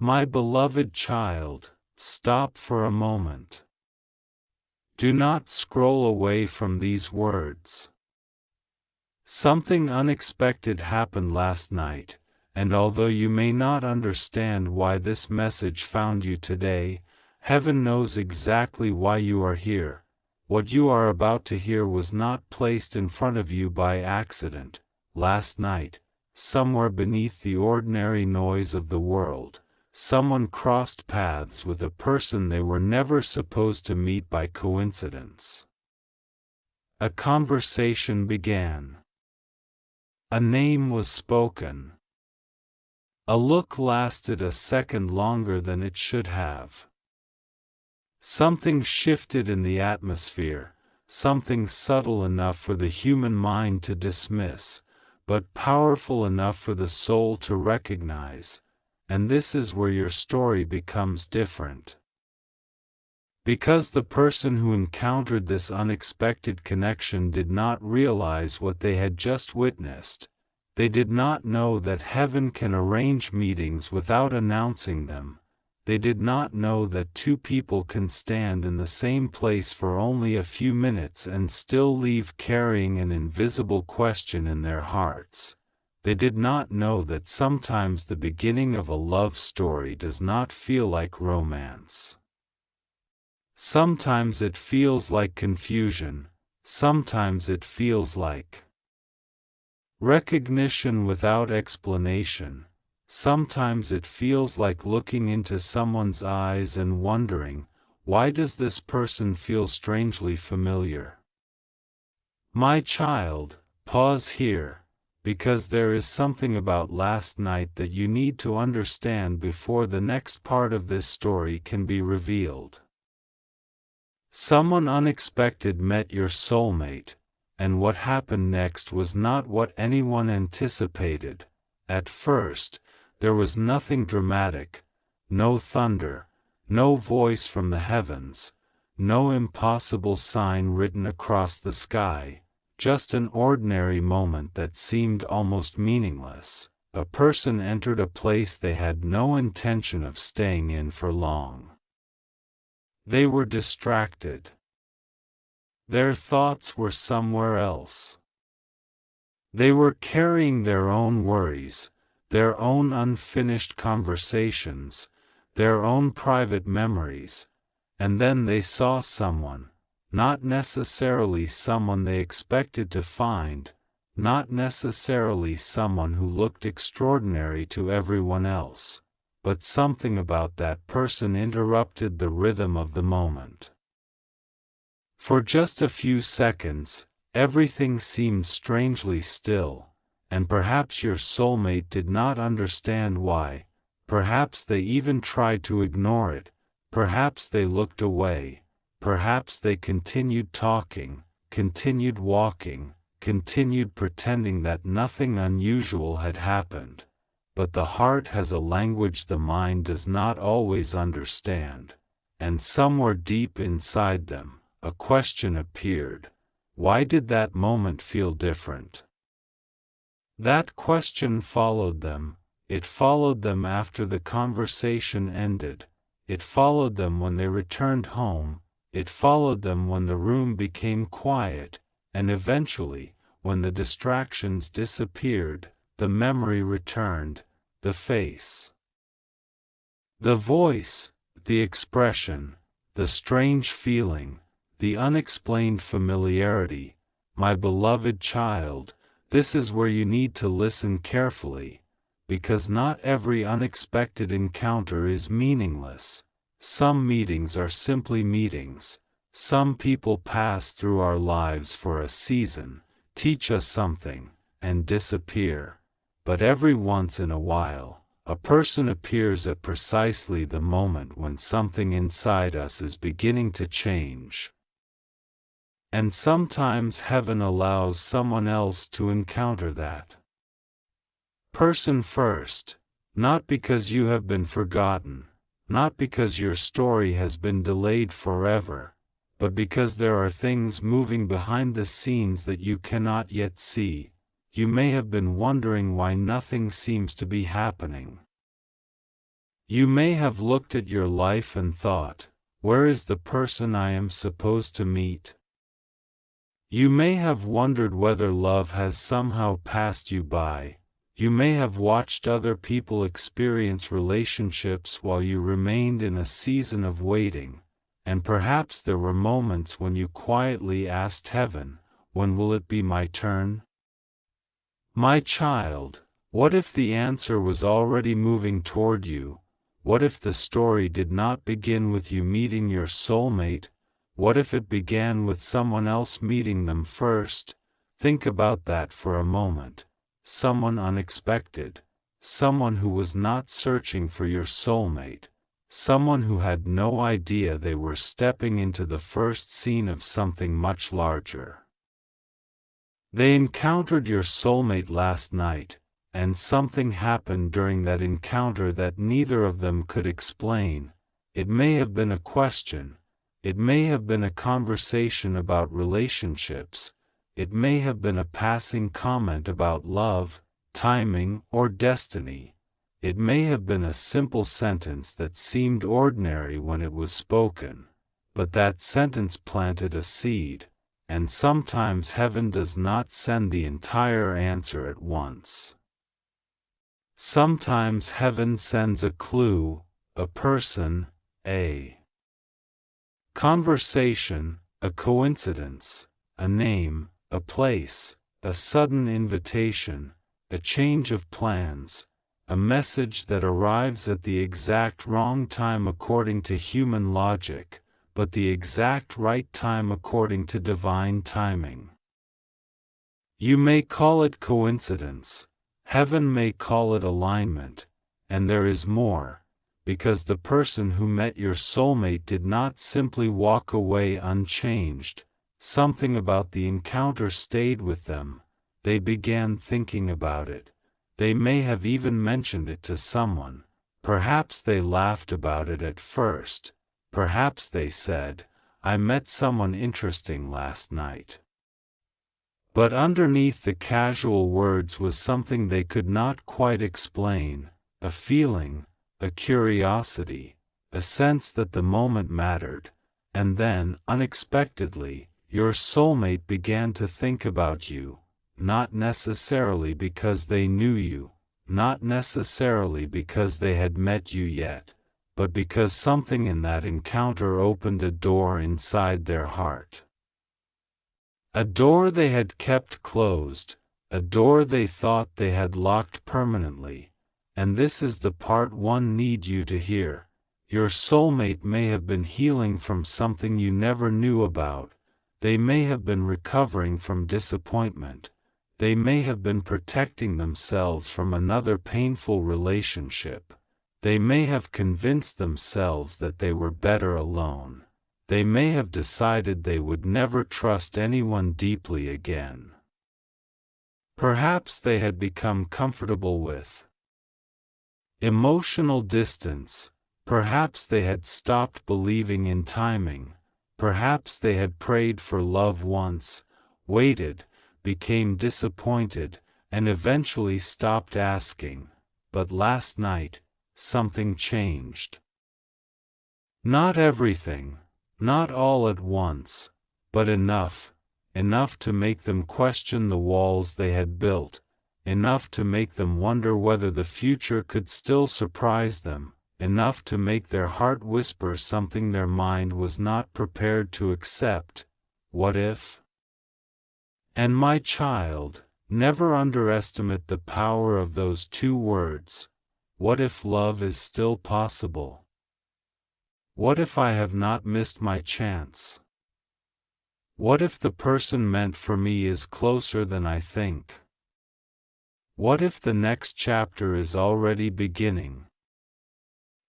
My beloved child, stop for a moment. Do not scroll away from these words. Something unexpected happened last night, and although you may not understand why this message found you today, Heaven knows exactly why you are here. What you are about to hear was not placed in front of you by accident. Last night, somewhere beneath the ordinary noise of the world, someone crossed paths with a person they were never supposed to meet by coincidence. A conversation began. A name was spoken. A look lasted a second longer than it should have. Something shifted in the atmosphere, something subtle enough for the human mind to dismiss, but powerful enough for the soul to recognize, and this is where your story becomes different. Because the person who encountered this unexpected connection did not realize what they had just witnessed, they did not know that heaven can arrange meetings without announcing them. They did not know that two people can stand in the same place for only a few minutes and still leave carrying an invisible question in their hearts. They did not know that sometimes the beginning of a love story does not feel like romance. Sometimes it feels like confusion, sometimes it feels like recognition without explanation. Sometimes it feels like looking into someone's eyes and wondering, why does this person feel strangely familiar? My child, pause here, because there is something about last night that you need to understand before the next part of this story can be revealed. Someone unexpected met your soulmate, and what happened next was not what anyone anticipated. At first, there was nothing dramatic, no thunder, no voice from the heavens, no impossible sign written across the sky, just an ordinary moment that seemed almost meaningless. A person entered a place they had no intention of staying in for long. They were distracted. Their thoughts were somewhere else. They were carrying their own worries, their own unfinished conversations, their own private memories, and then they saw someone, not necessarily someone they expected to find, not necessarily someone who looked extraordinary to everyone else, but something about that person interrupted the rhythm of the moment. For just a few seconds, everything seemed strangely still. And perhaps your soulmate did not understand why, perhaps they even tried to ignore it, perhaps they looked away, perhaps they continued talking, continued walking, continued pretending that nothing unusual had happened. But the heart has a language the mind does not always understand, and somewhere deep inside them, a question appeared. Why did that moment feel different? That question followed them. It followed them after the conversation ended. It followed them when they returned home. It followed them when the room became quiet, and eventually, when the distractions disappeared, the memory returned, the face, the voice, the expression, the strange feeling, the unexplained familiarity. My beloved child, this is where you need to listen carefully, because not every unexpected encounter is meaningless. Some meetings are simply meetings. Some people pass through our lives for a season, teach us something, and disappear. But every once in a while, a person appears at precisely the moment when something inside us is beginning to change. And sometimes heaven allows someone else to encounter that person first, not because you have been forgotten, not because your story has been delayed forever, but because there are things moving behind the scenes that you cannot yet see. You may have been wondering why nothing seems to be happening. You may have looked at your life and thought, where is the person I am supposed to meet? You may have wondered whether love has somehow passed you by. You may have watched other people experience relationships while you remained in a season of waiting, and perhaps there were moments when you quietly asked heaven, when will it be my turn? My child, what if the answer was already moving toward you? What if the story did not begin with you meeting your soulmate? What if it began with someone else meeting them first? Think about that for a moment. Someone unexpected. Someone who was not searching for your soulmate. Someone who had no idea they were stepping into the first scene of something much larger. They encountered your soulmate last night, and something happened during that encounter that neither of them could explain. It may have been a question. It may have been a conversation about relationships. It may have been a passing comment about love, timing, or destiny. It may have been a simple sentence that seemed ordinary when it was spoken, but that sentence planted a seed, and sometimes heaven does not send the entire answer at once. Sometimes heaven sends a clue, a person, a conversation, a coincidence, a name, a place, a sudden invitation, a change of plans, a message that arrives at the exact wrong time according to human logic, but the exact right time according to divine timing. You may call it coincidence. Heaven may call it alignment, and there is more, because the person who met your soulmate did not simply walk away unchanged. Something about the encounter stayed with them. They began thinking about it. They may have even mentioned it to someone. Perhaps they laughed about it at first. Perhaps they said, I met someone interesting last night. But underneath the casual words was something they could not quite explain, a feeling, a curiosity, a sense that the moment mattered, and then, unexpectedly, your soulmate began to think about you, not necessarily because they knew you, not necessarily because they had met you yet, but because something in that encounter opened a door inside their heart. A door they had kept closed, a door they thought they had locked permanently, and this is the part one need you to hear. Your soulmate may have been healing from something you never knew about. They may have been recovering from disappointment. They may have been protecting themselves from another painful relationship. They may have convinced themselves that they were better alone. They may have decided they would never trust anyone deeply again. Perhaps they had become comfortable with emotional distance. Perhaps they had stopped believing in timing. Perhaps they had prayed for love once, waited, became disappointed, and eventually stopped asking. But last night, something changed. Not everything. Not all at once, but enough to make them question the walls they had built, enough to make them wonder whether the future could still surprise them, enough to make their heart whisper something their mind was not prepared to accept. What if? And my child, never underestimate the power of those two words. What if love is still possible? What if I have not missed my chance? What if the person meant for me is closer than I think? What if the next chapter is already beginning?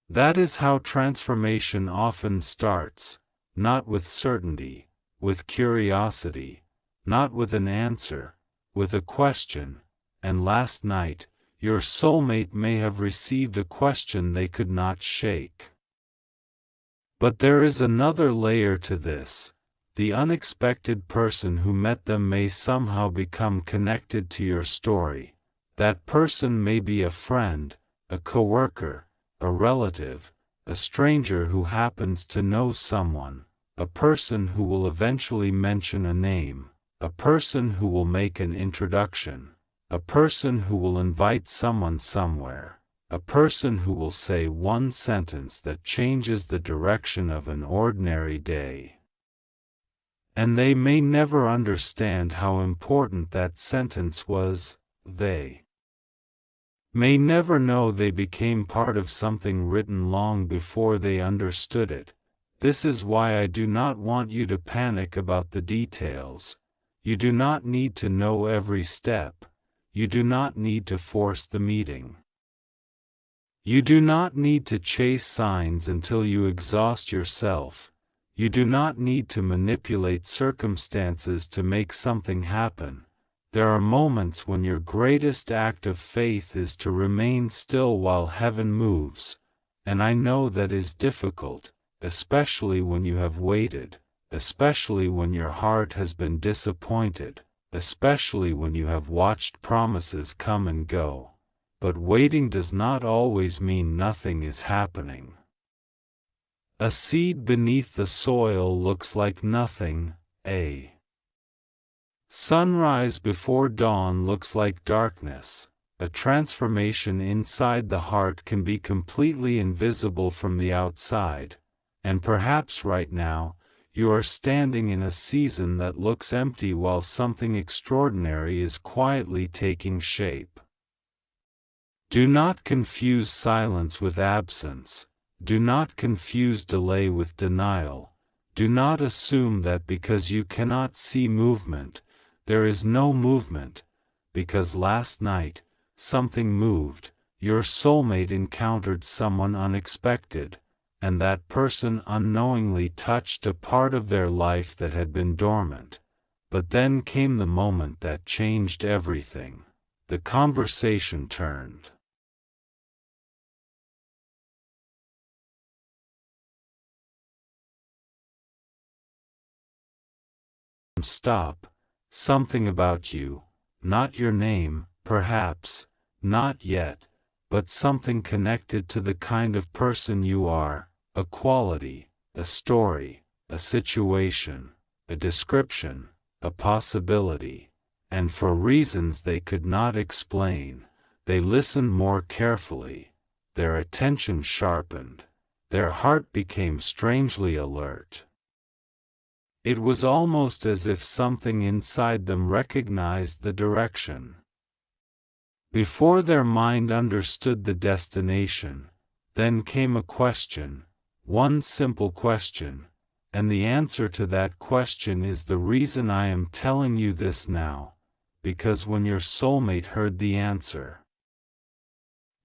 That is how transformation often starts, not with certainty, with curiosity, not with an answer, with a question, and last night, your soulmate may have received a question they could not shake. But there is another layer to this. The unexpected person who met them may somehow become connected to your story. That person may be a friend, a coworker, a relative, a stranger who happens to know someone, a person who will eventually mention a name, a person who will make an introduction, a person who will invite someone somewhere, a person who will say one sentence that changes the direction of an ordinary day. And they may never understand how important that sentence was. They may never know they became part of something written long before they understood it. This is why I do not want you to panic about the details. You do not need to know every step. You do not need to force the meeting. You do not need to chase signs until you exhaust yourself. You do not need to manipulate circumstances to make something happen. There are moments when your greatest act of faith is to remain still while heaven moves, and I know that is difficult, especially when you have waited, especially when your heart has been disappointed, especially when you have watched promises come and go. But waiting does not always mean nothing is happening. A seed beneath the soil looks like nothing. A sunrise before dawn looks like darkness. A transformation inside the heart can be completely invisible from the outside, and perhaps right now, you are standing in a season that looks empty while something extraordinary is quietly taking shape. Do not confuse silence with absence. Do not confuse delay with denial. Do not assume that because you cannot see movement, there is no movement, because last night, something moved, your soulmate encountered someone unexpected, and that person unknowingly touched a part of their life that had been dormant. But then came the moment that changed everything. The conversation turned. Stop. Something about you, not your name, perhaps, not yet, but something connected to the kind of person you are, a quality, a story, a situation, a description, a possibility, and for reasons they could not explain, they listened more carefully, their attention sharpened, their heart became strangely alert. It was almost as if something inside them recognized the direction. Before their mind understood the destination, then came a question, one simple question, and the answer to that question is the reason I am telling you this now, because when your soulmate heard the answer,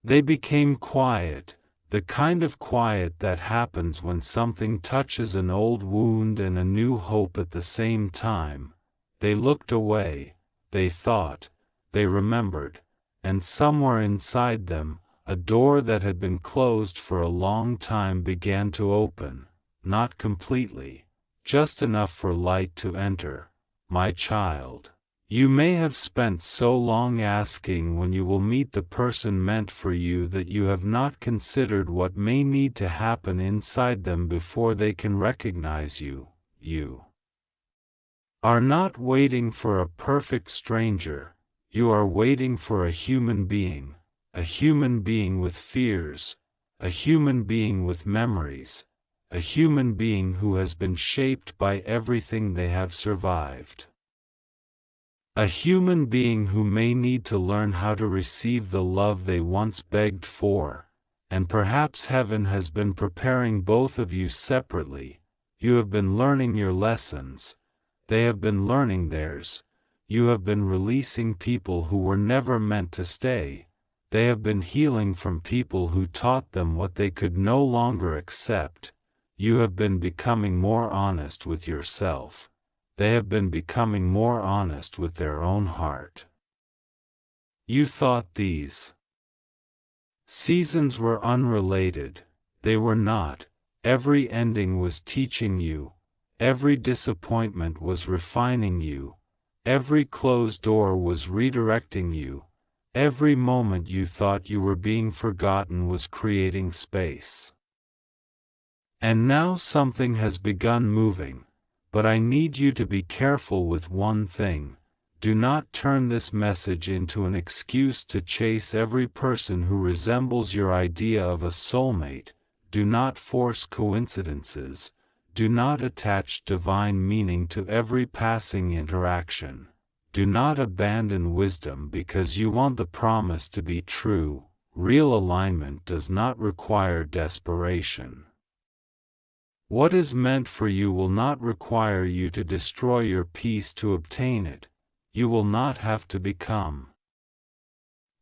they became quiet. The kind of quiet that happens when something touches an old wound and a new hope at the same time. They looked away, they thought, they remembered, and somewhere inside them, a door that had been closed for a long time began to open, not completely, just enough for light to enter. My child, you may have spent so long asking when you will meet the person meant for you that you have not considered what may need to happen inside them before they can recognize you. You are not waiting for a perfect stranger, you are waiting for a human being with fears, a human being with memories, a human being who has been shaped by everything they have survived. A human being who may need to learn how to receive the love they once begged for, and perhaps heaven has been preparing both of you separately. You have been learning your lessons, they have been learning theirs. You have been releasing people who were never meant to stay. They have been healing from people who taught them what they could no longer accept. You have been becoming more honest with yourself. They have been becoming more honest with their own heart. You thought these seasons were unrelated. They were not. Every ending was teaching you. Every disappointment was refining you. Every closed door was redirecting you. Every moment you thought you were being forgotten was creating space. And now something has begun moving, but I need you to be careful with one thing. Do not turn this message into an excuse to chase every person who resembles your idea of a soulmate. Do not force coincidences. Do not attach divine meaning to every passing interaction. Do not abandon wisdom because you want the promise to be true. Real alignment does not require desperation. What is meant for you will not require you to destroy your peace to obtain it. You will not have to become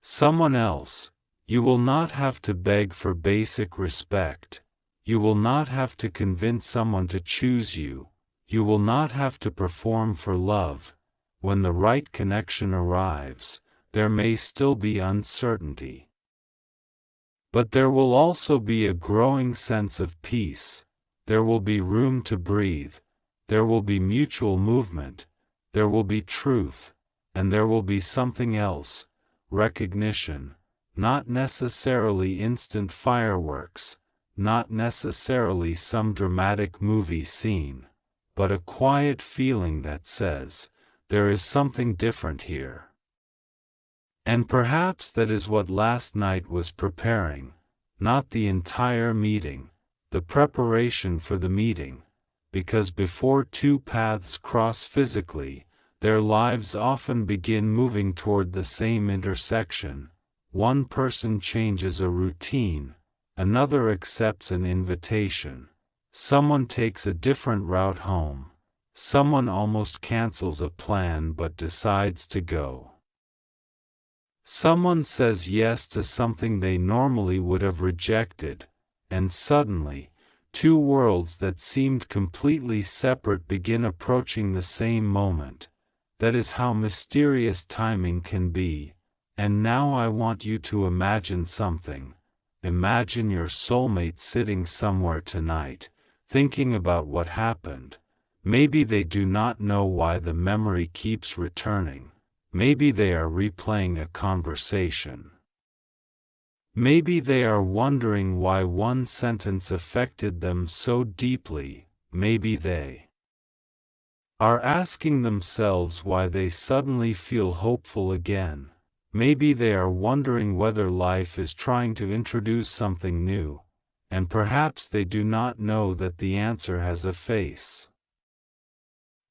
someone else. You will not have to beg for basic respect. You will not have to convince someone to choose you. You will not have to perform for love. When the right connection arrives, there may still be uncertainty. But there will also be a growing sense of peace. There will be room to breathe. There will be mutual movement. There will be truth. And there will be something else, recognition, not necessarily instant fireworks, not necessarily some dramatic movie scene, but a quiet feeling that says, there is something different here. And perhaps that is what last night was preparing, not the entire meeting, the preparation for the meeting, because before two paths cross physically, their lives often begin moving toward the same intersection. One person changes a routine, another accepts an invitation, someone takes a different route home, someone almost cancels a plan but decides to go. Someone says yes to something they normally would have rejected, and suddenly, two worlds that seemed completely separate begin approaching the same moment. That is how mysterious timing can be. And now I want you to imagine something. Imagine your soulmate sitting somewhere tonight, thinking about what happened. Maybe they do not know why the memory keeps returning. Maybe they are replaying a conversation. Maybe they are wondering why one sentence affected them so deeply. Maybe they are asking themselves why they suddenly feel hopeful again. Maybe they are wondering whether life is trying to introduce something new, and perhaps they do not know that the answer has a face.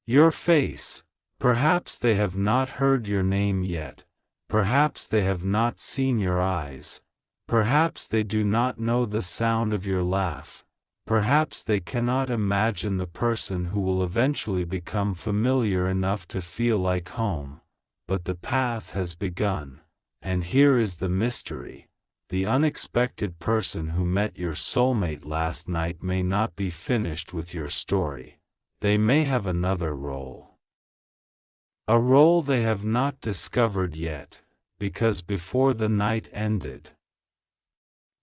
Your face. Perhaps they have not heard your name yet. Perhaps they have not seen your eyes. Perhaps they do not know the sound of your laugh. Perhaps they cannot imagine the person who will eventually become familiar enough to feel like home. But the path has begun. And here is the mystery. The unexpected person who met your soulmate last night may not be finished with your story. They may have another role. A role they have not discovered yet, because before the night ended,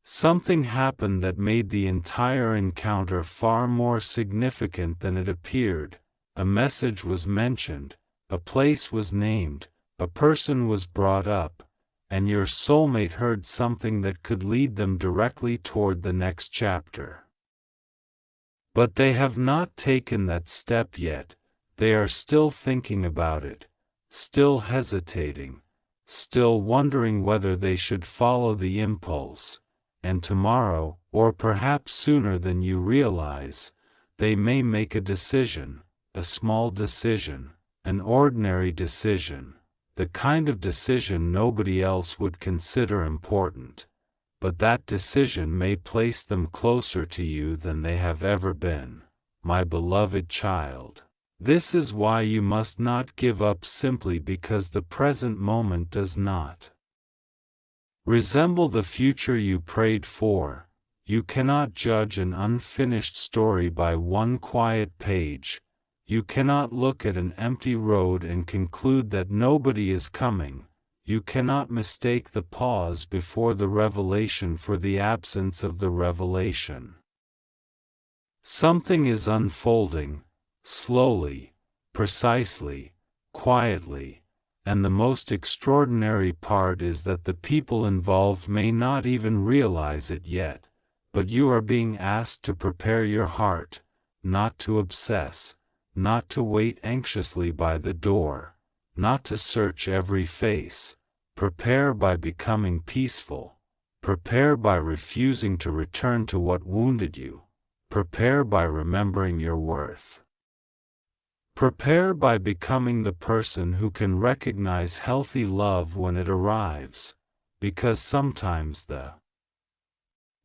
something happened that made the entire encounter far more significant than it appeared. A message was mentioned, a place was named, a person was brought up, and your soulmate heard something that could lead them directly toward the next chapter. But they have not taken that step yet. They are still thinking about it, still hesitating, still wondering whether they should follow the impulse. And tomorrow, or perhaps sooner than you realize, they may make a decision, a small decision, an ordinary decision, the kind of decision nobody else would consider important. But that decision may place them closer to you than they have ever been, my beloved child. This is why you must not give up simply because the present moment does not resemble the future you prayed for. You cannot judge an unfinished story by one quiet page. You cannot look at an empty road and conclude that nobody is coming. You cannot mistake the pause before the revelation for the absence of the revelation. Something is unfolding, slowly, precisely, quietly, and the most extraordinary part is that the people involved may not even realize it yet, but you are being asked to prepare your heart, not to obsess, not to wait anxiously by the door, not to search every face. Prepare by becoming peaceful. Prepare by refusing to return to what wounded you. Prepare by remembering your worth. Prepare by becoming the person who can recognize healthy love when it arrives, because sometimes the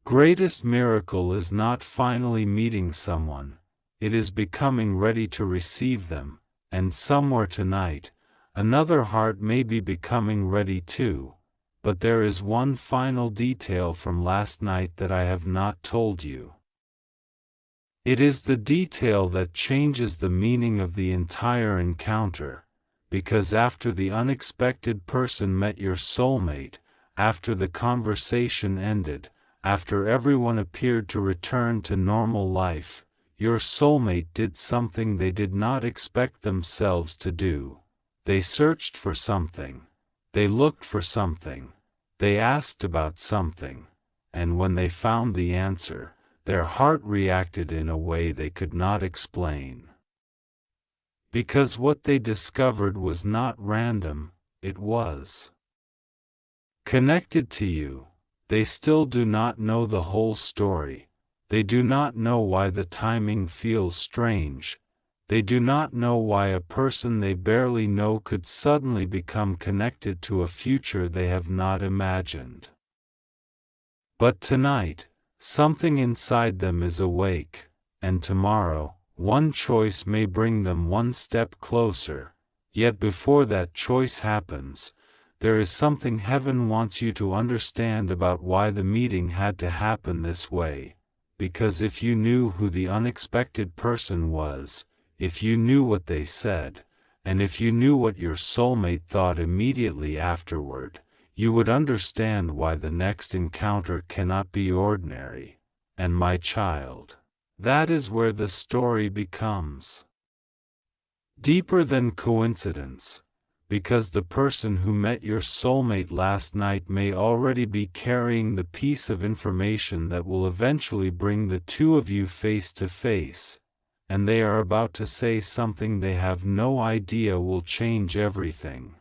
greatest miracle is not finally meeting someone, it is becoming ready to receive them, and somewhere tonight, another heart may be becoming ready too, but there is one final detail from last night that I have not told you. It is the detail that changes the meaning of the entire encounter, because after the unexpected person met your soulmate, after the conversation ended, after everyone appeared to return to normal life, your soulmate did something they did not expect themselves to do. They searched for something. They looked for something. They asked about something. And when they found the answer, their heart reacted in a way they could not explain. Because what they discovered was not random, it was connected to you. They still do not know the whole story. They do not know why the timing feels strange. They do not know why a person they barely know could suddenly become connected to a future they have not imagined. But tonight, something inside them is awake, and tomorrow, one choice may bring them one step closer. Yet before that choice happens, there is something heaven wants you to understand about why the meeting had to happen this way. Because if you knew who the unexpected person was, if you knew what they said, and if you knew what your soulmate thought immediately afterward, you would understand why the next encounter cannot be ordinary. And my child, that is where the story becomes deeper than coincidence, because the person who met your soulmate last night may already be carrying the piece of information that will eventually bring the two of you face to face, and they are about to say something they have no idea will change everything.